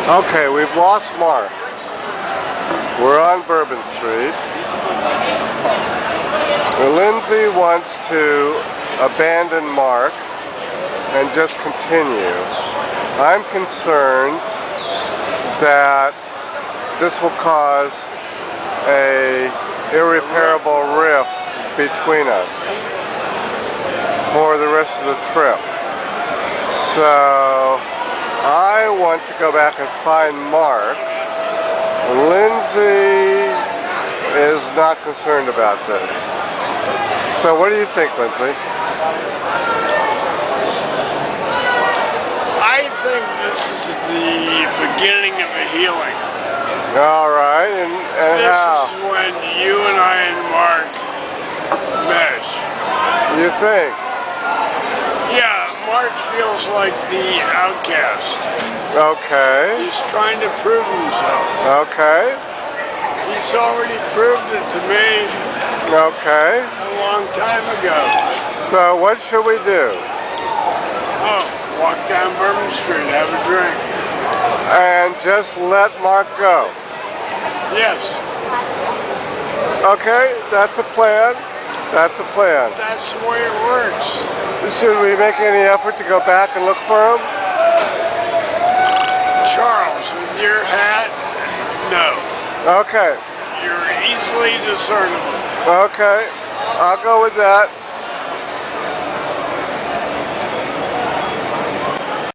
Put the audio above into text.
Okay, we've lost Mark. We're on Bourbon Street. Lindsay wants to abandon Mark and just continue. I'm concerned that this will cause a irreparable rift between us for the rest of the trip. So I want to go back and find Mark. Lindsay is not concerned about this. So what do you think, Lindsay? I think this is the beginning of a healing. All right, and this how? Is when you and I and Mark mesh. You think? Yeah, Mark feels like the outcast. Okay. He's trying to prove himself. Okay. He's already proved it to me. Okay. A long time ago. So what should we do? Oh, walk down Bourbon Street, have a drink. And just let Mark go? Yes. Okay, that's a plan. That's a plan. That's the way it works. Should we make any effort to go back and look for him? Charles, with your hat, no. Okay. You're easily discernible. Okay, I'll go with that.